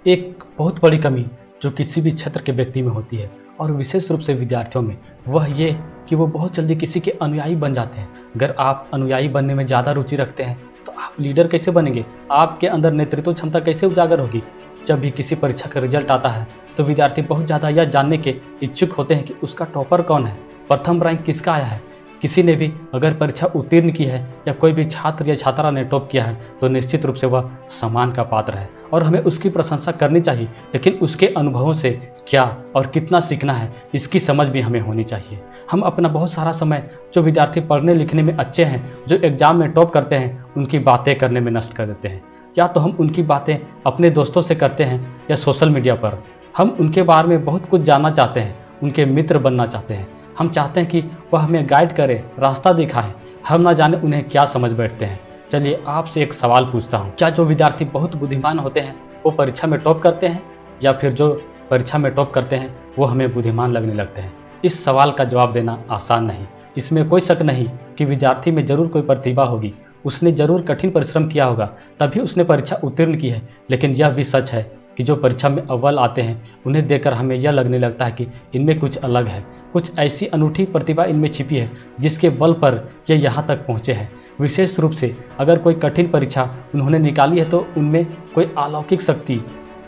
एक बहुत बड़ी कमी जो किसी भी क्षेत्र के व्यक्ति में होती है और विशेष रूप से विद्यार्थियों में, वह ये कि वो बहुत जल्दी किसी के अनुयायी बन जाते हैं। अगर आप अनुयायी बनने में ज़्यादा रुचि रखते हैं तो आप लीडर कैसे बनेंगे? आपके अंदर नेतृत्व क्षमता कैसे उजागर होगी? जब भी किसी परीक्षा का रिजल्ट आता है तो विद्यार्थी बहुत ज़्यादा यह जानने के इच्छुक होते हैं कि उसका टॉपर कौन है, प्रथम रैंक किसका आया है। किसी ने भी अगर परीक्षा उत्तीर्ण की है या कोई भी छात्र या छात्रा ने टॉप किया है तो निश्चित रूप से वह सम्मान का पात्र है और हमें उसकी प्रशंसा करनी चाहिए, लेकिन उसके अनुभवों से क्या और कितना सीखना है इसकी समझ भी हमें होनी चाहिए। हम अपना बहुत सारा समय जो विद्यार्थी पढ़ने लिखने में अच्छे हैं, जो एग्जाम में टॉप करते हैं, उनकी बातें करने में नष्ट कर देते हैं। या तो हम उनकी बातें अपने दोस्तों से करते हैं या सोशल मीडिया पर। हम उनके बारे में बहुत कुछ जानना चाहते हैं, उनके मित्र बनना चाहते हैं। हम चाहते हैं कि वह हमें गाइड करे, रास्ता दिखाए, हम ना जाने उन्हें क्या समझ बैठते हैं। चलिए आपसे एक सवाल पूछता हूँ, क्या जो विद्यार्थी बहुत बुद्धिमान होते हैं वो परीक्षा में टॉप करते हैं, या फिर जो परीक्षा में टॉप करते हैं वो हमें बुद्धिमान लगने लगते हैं? इस सवाल का जवाब देना आसान नहीं। इसमें कोई शक नहीं कि विद्यार्थी में जरूर कोई प्रतिभा होगी, उसने जरूर कठिन परिश्रम किया होगा, तभी उसने परीक्षा उत्तीर्ण की है। लेकिन यह भी सच है कि जो परीक्षा में अव्वल आते हैं उन्हें देखकर हमें यह लगने लगता है कि इनमें कुछ अलग है, कुछ ऐसी अनूठी प्रतिभा इनमें छिपी है जिसके बल पर ये यहाँ तक पहुँचे हैं। विशेष रूप से अगर कोई कठिन परीक्षा उन्होंने निकाली है तो उनमें कोई अलौकिक शक्ति,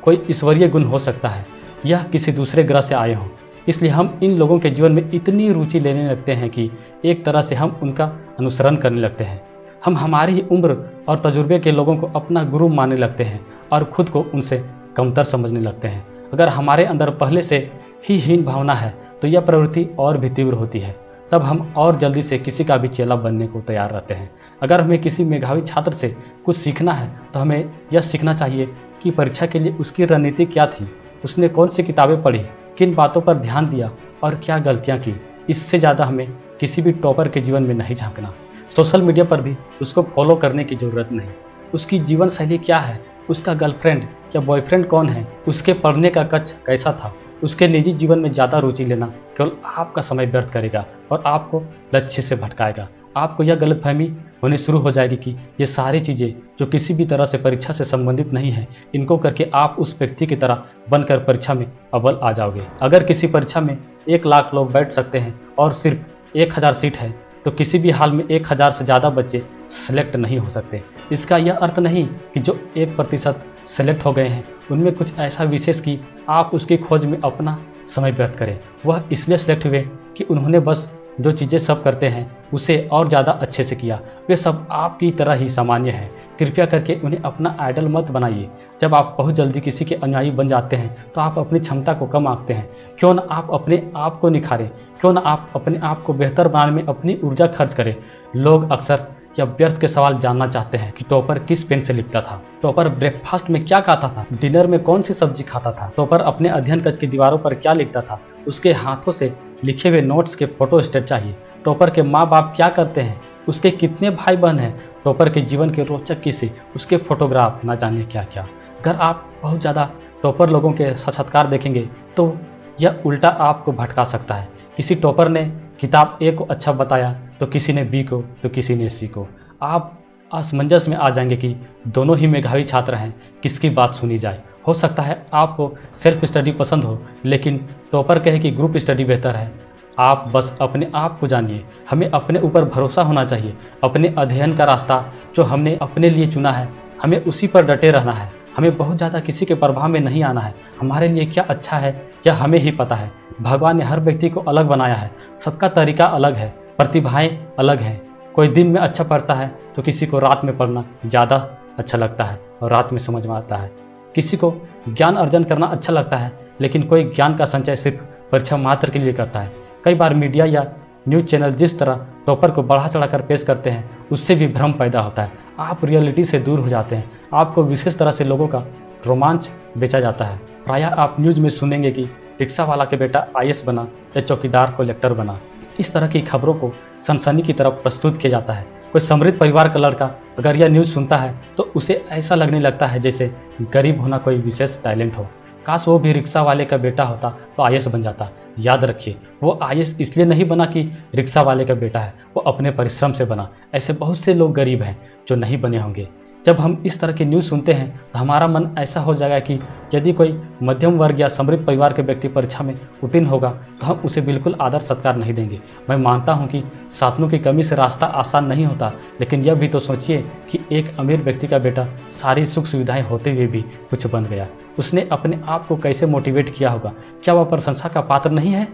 कोई ईश्वरीय गुण हो सकता है, यह किसी दूसरे ग्रह से आए हों। इसलिए हम इन लोगों के जीवन में इतनी रुचि लेने लगते हैं कि एक तरह से हम उनका अनुसरण करने लगते हैं। हम हमारी ही उम्र और तजुर्बे के लोगों को अपना गुरु मानने लगते हैं और खुद को उनसे कमतर समझने लगते हैं। अगर हमारे अंदर पहले से ही हीन भावना है तो यह प्रवृत्ति और भी तीव्र होती है, तब हम और जल्दी से किसी का भी चेला बनने को तैयार रहते हैं। अगर हमें किसी मेधावी छात्र से कुछ सीखना है तो हमें यह सीखना चाहिए कि परीक्षा के लिए उसकी रणनीति क्या थी, उसने कौन सी किताबें पढ़ी, किन बातों पर ध्यान दिया और क्या गलतियाँ की। इससे ज़्यादा हमें किसी भी टॉपर के जीवन में नहीं झांकना। सोशल मीडिया पर भी उसको फॉलो करने की ज़रूरत नहीं। उसकी जीवन शैली क्या है, उसका गर्लफ्रेंड या बॉयफ्रेंड कौन है, उसके पढ़ने का कक्ष कैसा था, उसके निजी जीवन में ज़्यादा रुचि लेना केवल आपका समय व्यर्थ करेगा और आपको लक्ष्य से भटकाएगा। आपको यह गलतफहमी होनी शुरू हो जाएगी कि ये सारी चीज़ें जो किसी भी तरह से परीक्षा से संबंधित नहीं है, इनको करके आप उस व्यक्ति की तरह बनकर परीक्षा में अव्वल आ जाओगे। अगर किसी परीक्षा में 1 लाख लोग बैठ सकते हैं और सिर्फ 1000 सीट है तो किसी भी हाल में 1000 से ज़्यादा बच्चे सेलेक्ट नहीं हो सकते। इसका यह अर्थ नहीं कि जो 1% सेलेक्ट हो गए हैं उनमें कुछ ऐसा विशेष कि आप उसकी खोज में अपना समय व्यर्थ करें। वह इसलिए सेलेक्ट हुए कि उन्होंने बस जो चीज़ें सब करते हैं उसे और ज़्यादा अच्छे से किया। वे सब आपकी तरह ही सामान्य हैं। कृपया करके उन्हें अपना आइडल मत बनाइए। जब आप बहुत जल्दी किसी के अनुयायी बन जाते हैं तो आप अपनी क्षमता को कम आंकते हैं। क्यों ना आप अपने आप को निखारें, क्यों ना आप अपने आप को बेहतर बनाने में अपनी ऊर्जा खर्च करें। लोग अक्सर या व्यर्थ के सवाल जानना चाहते हैं कि टॉपर किस पेन से लिखता था, टॉपर ब्रेकफास्ट में क्या खाता था, डिनर में कौन सी सब्जी खाता था, टॉपर अपने अध्ययन कक्ष की दीवारों पर क्या लिखता था, उसके हाथों से लिखे हुए नोट्स के फोटो स्टेट चाहिए, टॉपर के माँ बाप क्या करते हैं, उसके कितने भाई बहन हैं, टॉपर के जीवन के रोचक किस्से, उसके फोटोग्राफ, ना जाने क्या क्या। अगर आप बहुत ज़्यादा टॉपर लोगों के साक्षात्कार देखेंगे तो यह उल्टा आपको भटका सकता है। किसी टॉपर ने किताब ए को अच्छा बताया तो किसी ने बी को तो किसी ने सी को। आप असमंजस में आ जाएंगे कि दोनों ही मेधावी छात्र हैं, किसकी बात सुनी जाए। हो सकता है आपको सेल्फ स्टडी पसंद हो लेकिन टॉपर कहे कि ग्रुप स्टडी बेहतर है। आप बस अपने आप को जानिए। हमें अपने ऊपर भरोसा होना चाहिए। अपने अध्ययन का रास्ता जो हमने अपने लिए चुना है हमें उसी पर डटे रहना है। हमें बहुत ज़्यादा किसी के प्रभाव में नहीं आना है। हमारे लिए क्या अच्छा है यह हमें ही पता है। भगवान ने हर व्यक्ति को अलग बनाया है, सबका तरीका अलग है, प्रतिभाएं अलग हैं। कोई दिन में अच्छा पढ़ता है तो किसी को रात में पढ़ना ज़्यादा अच्छा लगता है और रात में समझ में आता है। किसी को ज्ञान अर्जन करना अच्छा लगता है लेकिन कोई ज्ञान का संचय सिर्फ परीक्षा मात्र के लिए करता है। कई बार मीडिया या न्यूज़ चैनल जिस तरह टॉपर को बढ़ा चढ़ाकर पेश करते हैं उससे भी भ्रम पैदा होता है। आप रियलिटी से दूर हो जाते हैं। आपको विशेष तरह से लोगों का रोमांच बेचा जाता है। प्रायः आप न्यूज़ में सुनेंगे कि रिक्शा वाला के बेटा IAS बना या चौकीदार कलेक्टर बना। इस तरह की खबरों को सनसनी की तरफ प्रस्तुत किया जाता है। कोई समृद्ध परिवार का लड़का अगर यह न्यूज़ सुनता है तो उसे ऐसा लगने लगता है जैसे गरीब होना कोई विशेष टैलेंट हो। काश वो भी रिक्शा वाले का बेटा होता तो IAS बन जाता। याद रखिए, वो IAS इसलिए नहीं बना कि रिक्शा वाले का बेटा है, वो अपने परिश्रम से बना। ऐसे बहुत से लोग गरीब हैं जो नहीं बने होंगे। जब हम इस तरह की न्यूज़ सुनते हैं तो हमारा मन ऐसा हो जाएगा कि यदि कोई मध्यम वर्ग या समृद्ध परिवार के व्यक्ति परीक्षा में उत्तीर्ण होगा तो हम उसे बिल्कुल आदर सत्कार नहीं देंगे। मैं मानता हूं कि साधनों की कमी से रास्ता आसान नहीं होता, लेकिन यह भी तो सोचिए कि एक अमीर व्यक्ति का बेटा सारी सुख सुविधाएं होते हुए भी कुछ बन गया। उसने अपने आप को कैसे मोटिवेट किया होगा? क्या वह प्रशंसा का पात्र नहीं है?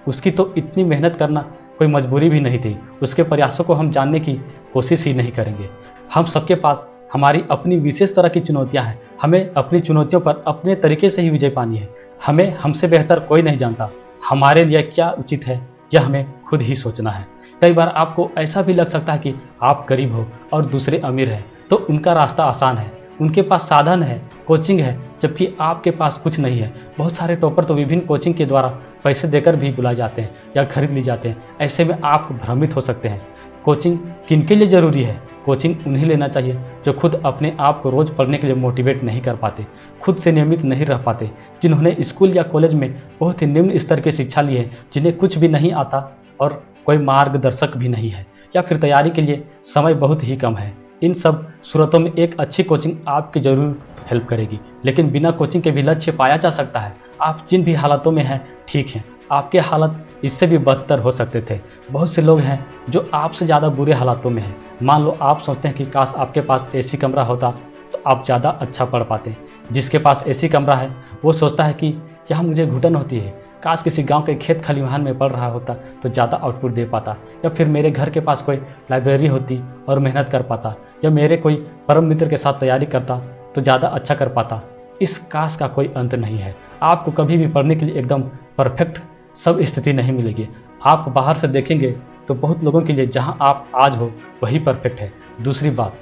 उसकी तो इतनी मेहनत करना कोई मजबूरी भी नहीं थी। उसके प्रयासों को हम जानने की कोशिश ही नहीं करेंगे। हम सबके पास हमारी अपनी विशेष तरह की चुनौतियां हैं। हमें अपनी चुनौतियों पर अपने तरीके से ही विजय पानी है। हमें हमसे बेहतर कोई नहीं जानता। हमारे लिए क्या उचित है यह हमें खुद ही सोचना है। कई बार आपको ऐसा भी लग सकता है कि आप गरीब हो और दूसरे अमीर हैं, तो उनका रास्ता आसान है, उनके पास साधन है, कोचिंग है, जबकि आपके पास कुछ नहीं है। बहुत सारे टॉपर तो विभिन्न कोचिंग के द्वारा पैसे देकर भी बुलाए जाते हैं या खरीद ली जाते हैं। ऐसे में आप भ्रमित हो सकते हैं। कोचिंग किनके लिए ज़रूरी है? कोचिंग उन्हें लेना चाहिए जो खुद अपने आप को रोज़ पढ़ने के लिए मोटिवेट नहीं कर पाते, खुद से नियमित नहीं रह पाते, जिन्होंने स्कूल या कॉलेज में बहुत ही निम्न स्तर की शिक्षा ली है, जिन्हें कुछ भी नहीं आता और कोई मार्गदर्शक भी नहीं है, या फिर तैयारी के लिए समय बहुत ही कम है। इन सब सूरतों में एक अच्छी कोचिंग आपकी ज़रूर हेल्प करेगी, लेकिन बिना कोचिंग के भी लक्ष्य पाया जा सकता है। आप जिन भी हालातों में हैं ठीक हैं, आपके हालत इससे भी बदतर हो सकते थे। बहुत से लोग हैं जो आपसे ज़्यादा बुरे हालातों में हैं। मान लो आप सोचते हैं कि काश आपके पास एसी कमरा होता तो आप ज़्यादा अच्छा पढ़ पाते। जिसके पास एसी कमरा है वो सोचता है कि यहाँ मुझे घुटन होती है, काश किसी गांव के खेत खलिहान में पढ़ रहा होता तो ज़्यादा आउटपुट दे पाता, या फिर मेरे घर के पास कोई लाइब्रेरी होती और मेहनत कर पाता, या मेरे कोई परम मित्र के साथ तैयारी करता तो ज़्यादा अच्छा कर पाता। इस काश का कोई अंत नहीं है। आपको कभी भी पढ़ने के लिए एकदम परफेक्ट सब स्थिति नहीं मिलेगी। आप बाहर से देखेंगे तो बहुत लोगों के लिए जहां आप आज हो वही परफेक्ट है। दूसरी बात,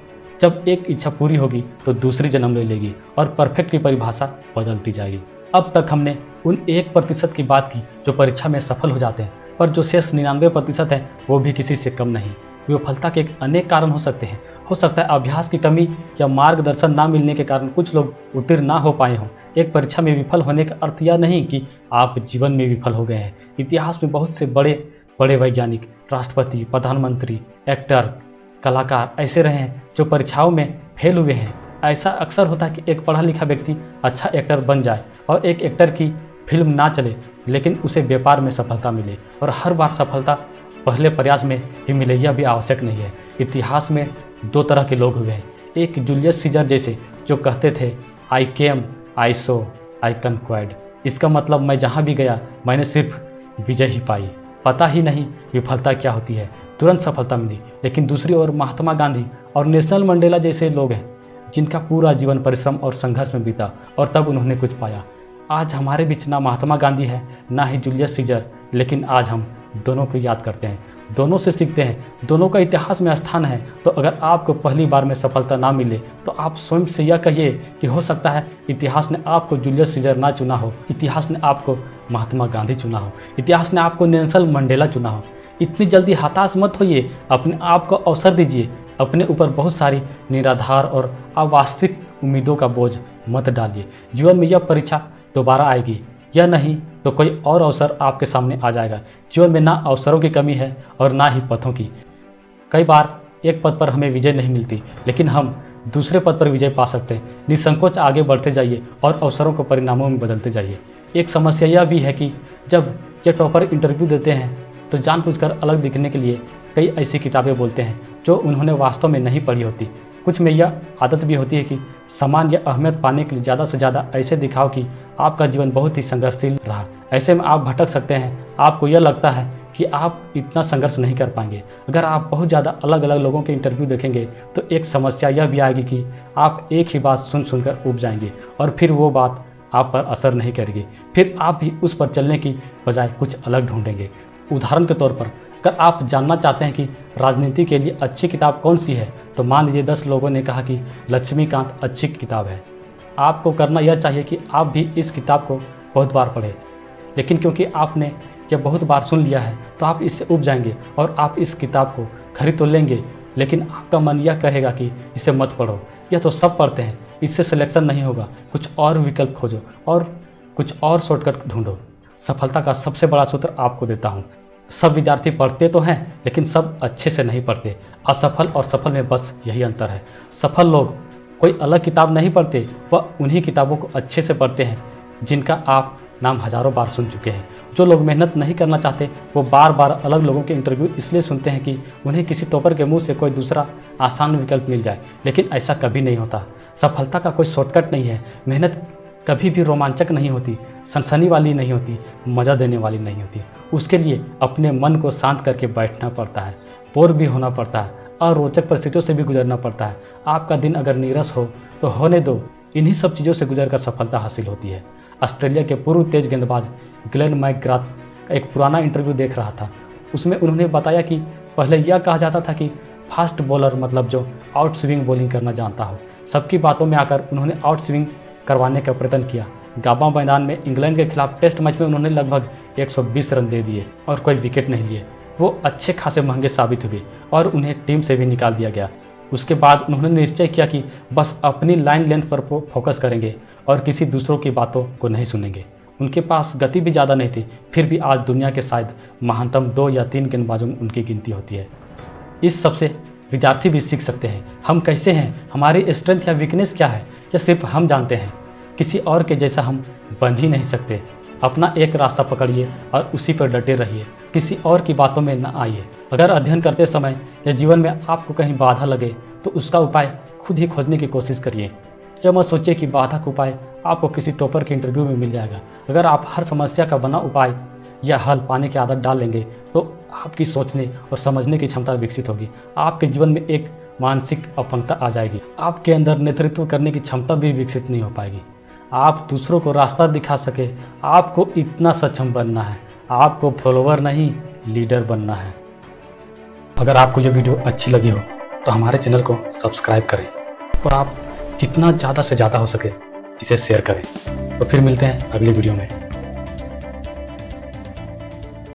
जब एक इच्छा पूरी होगी तो दूसरी जन्म ले लेगी और परफेक्ट की परिभाषा बदलती जाएगी। अब तक हमने उन 1% की बात की जो परीक्षा में सफल हो जाते हैं, पर जो शेष 99% है वो भी किसी से कम नहीं। विफलता के अनेक कारण हो सकते हैं। हो सकता है अभ्यास की कमी या मार्गदर्शन ना मिलने के कारण कुछ लोग उत्तीर्ण ना हो पाए हों। एक परीक्षा में विफल होने का अर्थ यह नहीं कि आप जीवन में विफल हो गए हैं। इतिहास में बहुत से बड़े बड़े वैज्ञानिक, राष्ट्रपति, प्रधानमंत्री, एक्टर, कलाकार ऐसे रहे हैं जो परीक्षाओं में फेल हुए हैं। ऐसा अक्सर होता है कि एक पढ़ा लिखा व्यक्ति अच्छा एक्टर बन जाए और एक एक्टर की फिल्म ना चले, लेकिन उसे व्यापार में सफलता मिले, और हर बार सफलता पहले प्रयास में ही मिले यह भी आवश्यक नहीं है। इतिहास में 2 तरह के लोग हुए हैं। एक जूलियस सीजर जैसे, जो कहते थे आई केम, आई सो, आई कन्क्वायर्ड। इसका मतलब मैं जहाँ भी गया मैंने सिर्फ विजय ही पाई, पता ही नहीं विफलता क्या होती है, तुरंत सफलता मिली। लेकिन दूसरी ओर महात्मा गांधी और नेल्सन मंडेला जैसे लोग हैं जिनका पूरा जीवन परिश्रम और संघर्ष में बीता और तब उन्होंने कुछ पाया। आज हमारे बीच ना महात्मा गांधी है ना ही जूलियस सीजर, लेकिन आज हम दोनों को याद करते हैं, दोनों से सीखते हैं, दोनों का इतिहास में स्थान है। तो अगर आपको पहली बार में सफलता ना मिले तो आप स्वयं से यह कहिए कि हो सकता है इतिहास ने आपको जूलियस सीजर ना चुना हो, इतिहास ने आपको महात्मा गांधी चुना हो, इतिहास ने आपको नेल्सन मंडेला चुना हो। इतनी जल्दी हताश मत होइए, अपने आप को अवसर दीजिए, अपने ऊपर बहुत सारी निराधार और अवास्तविक उम्मीदों का बोझ मत डालिए। जीवन में यह परीक्षा दोबारा आएगी, यह नहीं तो कोई और अवसर आपके सामने आ जाएगा। जीवन में ना अवसरों की कमी है और ना ही पथों की। कई बार एक पद पर हमें विजय नहीं मिलती, लेकिन हम दूसरे पद पर विजय पा सकते हैं। निसंकोच आगे बढ़ते जाइए और अवसरों को परिणामों में बदलते जाइए। एक समस्या यह भी है कि जब ये टॉपर इंटरव्यू देते हैं तो जानबूझकर अलग दिखने के लिए कई ऐसी किताबें बोलते हैं जो उन्होंने वास्तव में नहीं पढ़ी होती। कुछ में यह आदत भी होती है कि सम्मान या अहमियत पाने के लिए ज़्यादा से ज़्यादा ऐसे दिखाओ कि आपका जीवन बहुत ही संघर्षशील रहा। ऐसे में आप भटक सकते हैं। आपको यह लगता है कि आप इतना संघर्ष नहीं कर पाएंगे। अगर आप बहुत ज़्यादा अलग अलग लोगों के इंटरव्यू देखेंगे तो एक समस्या यह भी आएगी कि आप एक ही बात सुन सुनकर ऊब जाएंगे और फिर वो बात आप पर असर नहीं करेगी। फिर आप भी उस पर चलने की बजाय कुछ अलग ढूंढेंगे। उदाहरण के तौर पर, अगर आप जानना चाहते हैं कि राजनीति के लिए अच्छी किताब कौन सी है, तो मान लीजिए 10 लोगों ने कहा कि लक्ष्मीकांत अच्छी किताब है। आपको करना यह चाहिए कि आप भी इस किताब को बहुत बार पढ़ें, लेकिन क्योंकि आपने यह बहुत बार सुन लिया है तो आप इससे उब जाएंगे और आप इस किताब को खरीद तो लेंगे, लेकिन आपका मन यह कहेगा कि इसे मत पढ़ो, यह तो सब पढ़ते हैं, इससे सिलेक्शन नहीं होगा, कुछ और विकल्प खोजो और कुछ और शॉर्टकट ढूंढो। सफलता का सबसे बड़ा सूत्र आपको देता हूँ। सब विद्यार्थी पढ़ते तो हैं, लेकिन सब अच्छे से नहीं पढ़ते। असफल और सफल में बस यही अंतर है। सफल लोग कोई अलग किताब नहीं पढ़ते, वह उन्हीं किताबों को अच्छे से पढ़ते हैं जिनका आप नाम हज़ारों बार सुन चुके हैं। जो लोग मेहनत नहीं करना चाहते वो बार बार अलग लोगों के इंटरव्यू इसलिए सुनते हैं कि उन्हें किसी टॉपर के मुंह से कोई दूसरा आसान विकल्प मिल जाए, लेकिन ऐसा कभी नहीं होता। सफलता का कोई शॉर्टकट नहीं है। मेहनत कभी भी रोमांचक नहीं होती, सनसनी वाली नहीं होती, मज़ा देने वाली नहीं होती। उसके लिए अपने मन को शांत करके बैठना पड़ता है, बोर भी होना पड़ता है, अरोचक परिस्थितियों से भी गुजरना पड़ता है। आपका दिन अगर नीरस हो तो होने दो, इन्हीं सब चीज़ों से गुजरकर सफलता हासिल होती है। ऑस्ट्रेलिया के पूर्व तेज गेंदबाज ग्लेन मैकग्राथ का एक पुराना इंटरव्यू देख रहा था। उसमें उन्होंने बताया कि पहले यह कहा जाता था कि फास्ट बॉलर मतलब जो आउट स्विंग बॉलिंग करना जानता हो। सबकी बातों में आकर उन्होंने आउट स्विंग करवाने का प्रयत्न किया। गाबा मैदान में इंग्लैंड के खिलाफ टेस्ट मैच में उन्होंने लगभग 120 रन दे दिए और कोई विकेट नहीं लिए। वो अच्छे खासे महंगे साबित हुए और उन्हें टीम से भी निकाल दिया गया। उसके बाद उन्होंने निश्चय किया कि बस अपनी लाइन लेंथ पर फोकस करेंगे और किसी दूसरों की बातों को नहीं सुनेंगे। उनके पास गति भी ज़्यादा नहीं थी, फिर भी आज दुनिया के शायद महानतम 2 या 3 गेंदबाजों में उनकी गिनती होती है। इस सबसे विद्यार्थी भी सीख सकते हैं। हम कैसे हैं, हमारी स्ट्रेंथ या वीकनेस क्या है, यह सिर्फ हम जानते हैं। किसी और के जैसा हम बन ही नहीं सकते। अपना एक रास्ता पकड़िए और उसी पर डटे रहिए, किसी और की बातों में न आइए। अगर अध्ययन करते समय या जीवन में आपको कहीं बाधा लगे तो उसका उपाय खुद ही खोजने की कोशिश करिए। जब मत सोचिए कि बाधा का उपाय आपको किसी टॉपर के इंटरव्यू में मिल जाएगा। अगर आप हर समस्या का बना उपाय या हल पाने की आदत डाल लेंगे तो आपकी सोचने और समझने की क्षमता विकसित होगी। आपके जीवन में एक मानसिक अपंगता आ जाएगी। आपके अंदर नेतृत्व करने की क्षमता भी विकसित नहीं हो पाएगी। आप दूसरों को रास्ता दिखा सके, आपको इतना सक्षम बनना है। आपको फॉलोवर नहीं, लीडर बनना है। अगर आपको ये वीडियो अच्छी लगी हो तो हमारे चैनल को सब्सक्राइब करें और आप जितना ज़्यादा से ज़्यादा हो सके इसे शेयर करें। तो फिर मिलते हैं अगली वीडियो में।